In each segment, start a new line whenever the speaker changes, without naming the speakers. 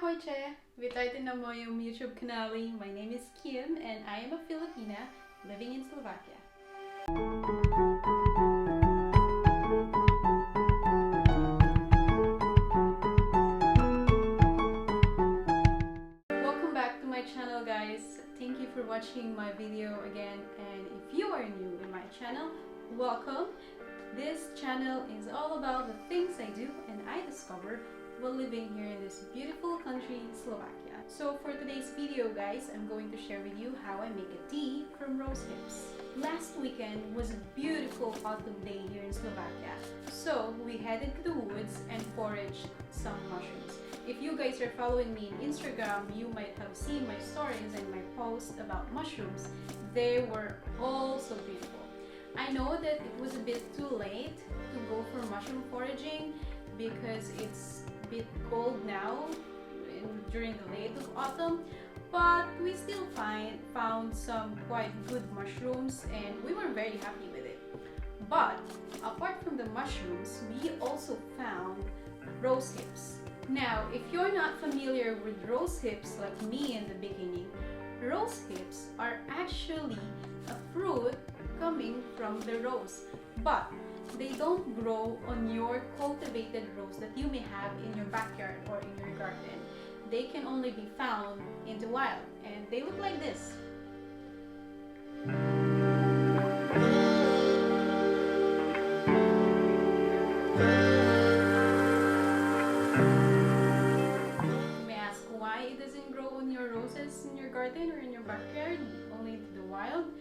Ahojte! Witajte na mojom YouTube kanáli. My name is Kim and I am a Filipina living in Slovakia. Welcome back to my channel, guys. Thank you for watching my video again, and if you are new in my channel, welcome. This channel is all about the things I do and I discover while living here in this beautiful country, Slovakia. So for today's video, guys, I'm going to share with you how I make a tea from Rosehips. Last weekend was a beautiful autumn day here in Slovakia, so we headed to the woods and foraged some mushrooms. If you guys are following me on Instagram, you might have seen my stories and my posts about mushrooms. They were all so beautiful. I know that it was a bit too late to go for mushroom foraging because it's a bit cold now during the late of autumn, but we still found some quite good mushrooms and we were very happy with it. But apart from the mushrooms, we also found rosehips. Now, if you're not familiar with rosehips like me in the beginning, rosehips are actually a fruit coming from the rose, but they don't grow on your cultivated rose that you may have in your backyard or in your garden. They can only be found in the wild, and they look like this. You may ask why it doesn't grow on your roses in your garden or in your backyard, only to the wild.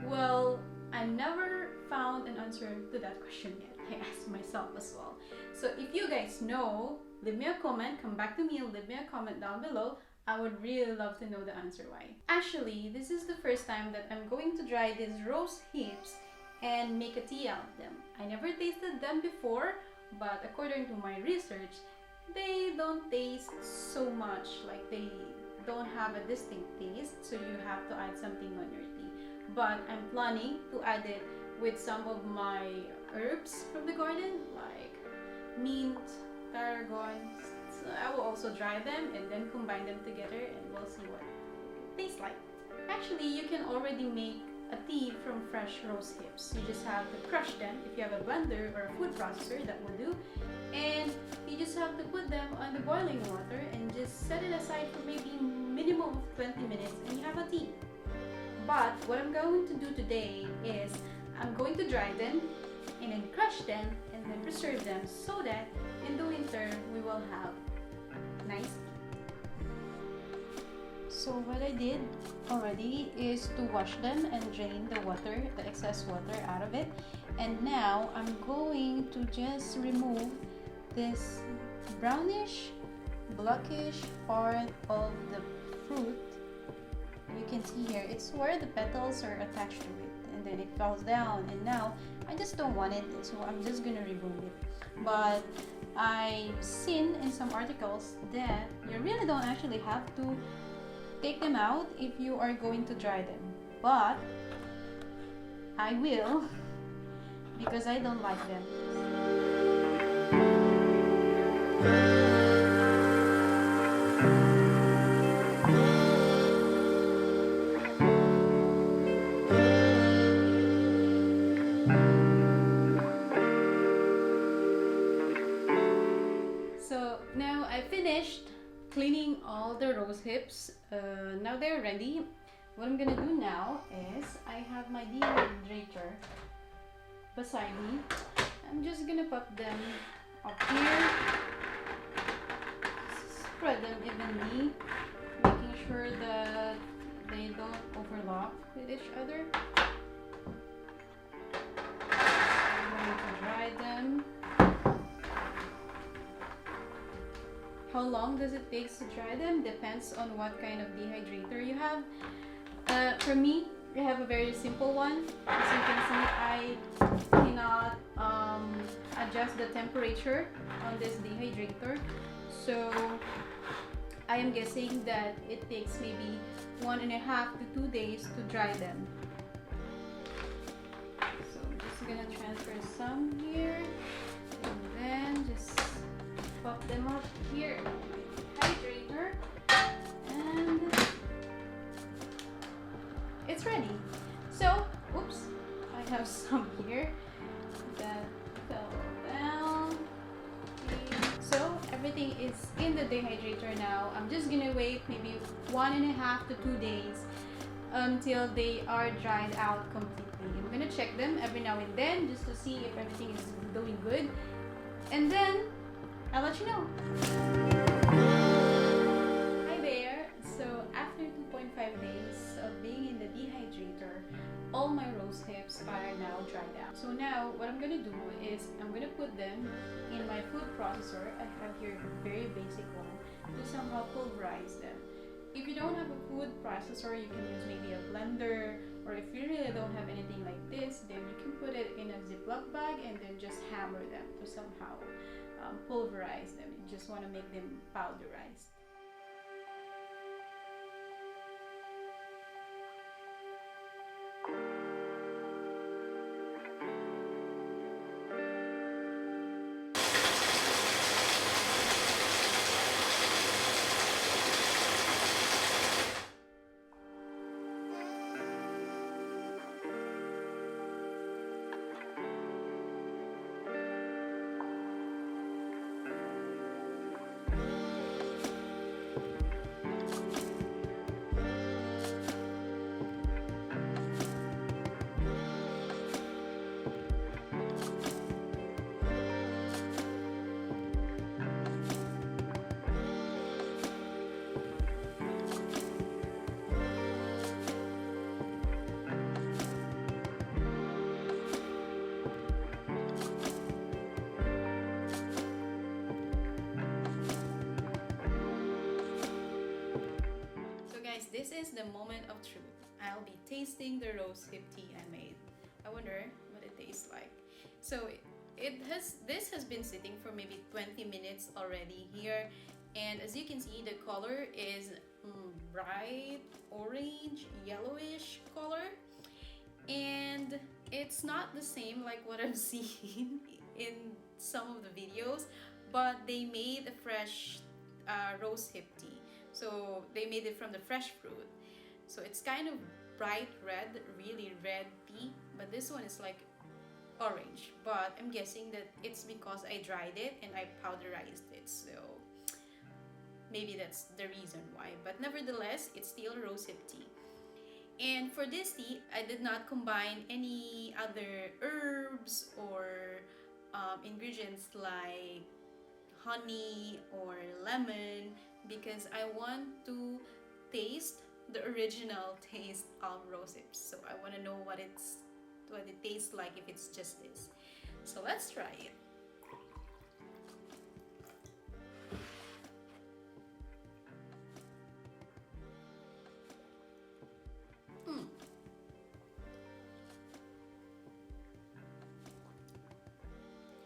Well, I never found an answer to that question yet. I asked myself as well. So if you guys know, leave me a comment, come back to me and leave me a comment down below. I would really love to know the answer why. Actually, this is the first time that I'm going to try these rose hips and make a tea out of them. I never tasted them before, but according to my research, they don't taste so much, like they don't have a distinct taste, so you have to add something on your tea. But I'm planning to add it with some of my herbs from the garden, like mint, tarragon. So I will also dry them and then combine them together and we'll see what it tastes like. Actually, you can already make a tea from fresh rose hips. You just have to crush them. If you have a blender or a food processor, that will do. And you just have to put them on the boiling water and just set it aside for maybe minimum of 20 minutes and you have a tea. But what I'm going to do today is I'm going to dry them and then crush them and then preserve them so that in the winter we will have nice tea. So what I did already is to wash them and drain the water, the excess water out of it. And now I'm going to just remove this brownish, blackish part of the fruit. You can see here, it's where the petals are attached to it and then it falls down, and now I just don't want it, so I'm just gonna remove it. But I've seen in some articles that you really don't actually have to take them out if you are going to dry them, but I will because I don't like them. Now I finished cleaning all the rose hips. Now they're ready. What I'm gonna do now is I have my dehydrator beside me. I'm just gonna put them up here, spread them evenly, making sure that they don't overlap with each other. I'm going to dry them. How long does it take to dry them? Depends on what kind of dehydrator you have. For me, I have a very simple one. As you can see, I cannot adjust the temperature on this dehydrator. So I am guessing that it takes maybe 1.5 to 2 days to dry them. So I'm just gonna transfer some here and then just pop them up here in the hydrator. have some here that fell down. Okay. So everything is in the dehydrator now. I'm just gonna wait maybe 1.5 to 2 days until they are dried out completely. I'm gonna check them every now and then just to see if everything is doing good, and then I'll let you know. Hi there. So after 2.5 days of being in the dehydrator, all my rose hips are now dried out. So now what I'm gonna do is I'm gonna put them in my food processor. I have here a very basic one to somehow pulverize them. If you don't have a food processor, you can use maybe a blender, or if you really don't have anything like this, then you can put it in a Ziploc bag and then just hammer them to somehow pulverize them. You just want to make them powderized. This is the moment of truth. I'll be tasting the rosehip tea I made. I wonder what it tastes like. So this has been sitting for maybe 20 minutes already here, and as you can see, the color is bright orange, yellowish color, and it's not the same like what I've seen in some of the videos, but they made a fresh rosehip tea. So they made it from the fresh fruit. So it's kind of bright red, really red tea, but this one is like orange. But I'm guessing that it's because I dried it and I powderized it. So maybe that's the reason why. But nevertheless, it's still rosehip tea. And for this tea, I did not combine any other herbs or ingredients like honey or lemon, because I want to taste the original taste of Rosehips. So I want to know what it tastes like if it's just this. So let's try it.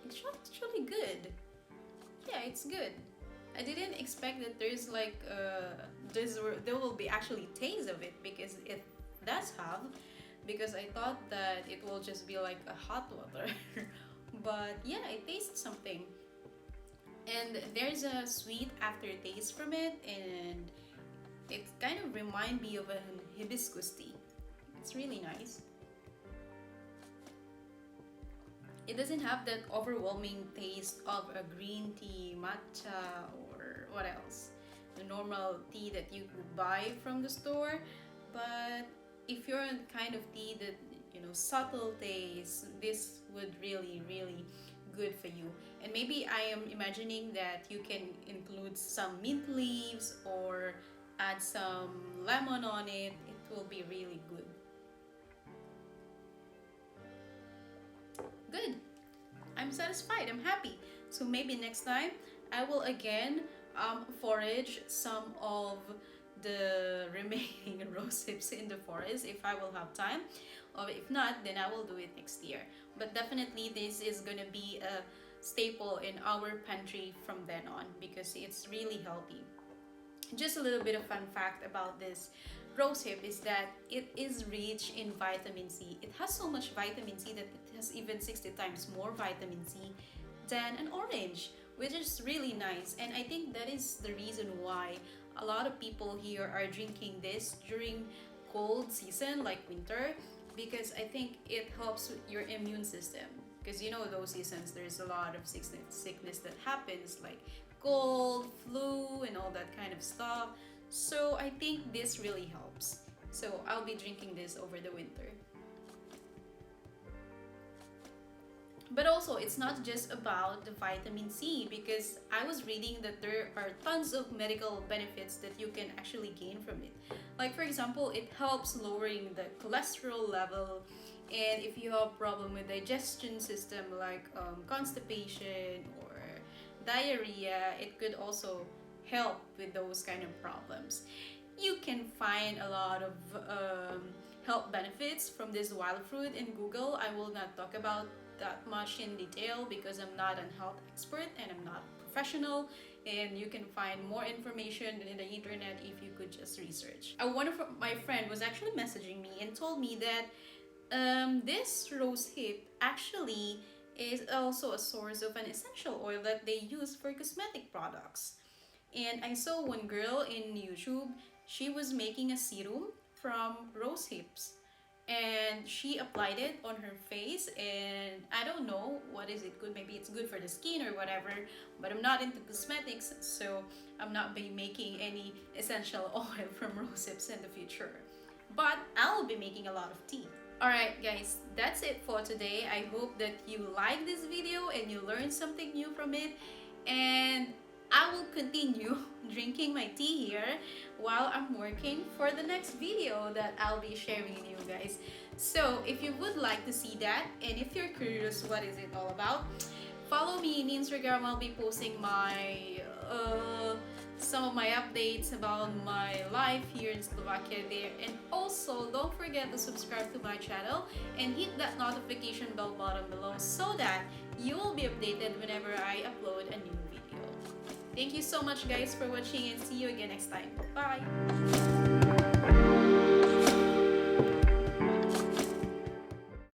It's actually good. Yeah, it's good. I didn't expect that there's like there will be actually taste of it, because it does have, because I thought that it will just be like a hot water. But yeah, it tastes something, and there's a sweet aftertaste from it, and it kind of reminds me of an hibiscus tea. It's really nice. It doesn't have that overwhelming taste of a green tea, matcha, or what else, the normal tea that you could buy from the store. But if you're a kind of tea that, you know, subtle taste, this would really good for you. And maybe I am imagining that you can include some mint leaves or add some lemon on it. It will be really good. Good. I'm satisfied. I'm happy. So maybe next time I will again forage some of the remaining rosehips in the forest if I will have time, or if not, then I will do it next year. But definitely this is gonna be a staple in our pantry from then on, because it's really healthy. Just a little bit of fun fact about this rosehip is that it is rich in vitamin C. It has so much vitamin C that it has even 60 times more vitamin C than an orange, which is really nice. And I think that is the reason why a lot of people here are drinking this during cold season like winter, because I think it helps with your immune system. Because you know those seasons, there's a lot of sickness that happens, like cold, flu, and all that kind of stuff. So I think this really helps. So I'll be drinking this over the winter. But also, it's not just about the vitamin C, because I was reading that there are tons of medical benefits that you can actually gain from it. Like, for example, it helps lowering the cholesterol level, and if you have a problem with digestion system like constipation or diarrhea, it could also help with those kind of problems. You can find a lot of health benefits from this wild fruit in Google. I will not talk about that much in detail because I'm not a health expert and I'm not professional, and you can find more information in the internet if you could just research. One of my friend was actually messaging me and told me that this rosehip actually is also a source of an essential oil that they use for cosmetic products. And I saw one girl in YouTube, she was making a serum from rosehips, and she applied it on her face, and I don't know what is it good, maybe it's good for the skin or whatever, but I'm not into cosmetics, so I'm not be making any essential oil from rosehips in the future, but I'll be making a lot of tea. Alright guys, that's it for today. I hope that you like this video and you learned something new from it, and I will continue drinking my tea here while I'm working for the next video that I'll be sharing with you guys. So if you would like to see that, and if you're curious what is it all about, follow me in Instagram. I'll be posting my some of my updates about my life here in Slovakia there. And also don't forget to subscribe to my channel and hit that notification bell button below so that you will be updated whenever I upload a new video. Thank you so much guys for watching, and see you again next time. Bye!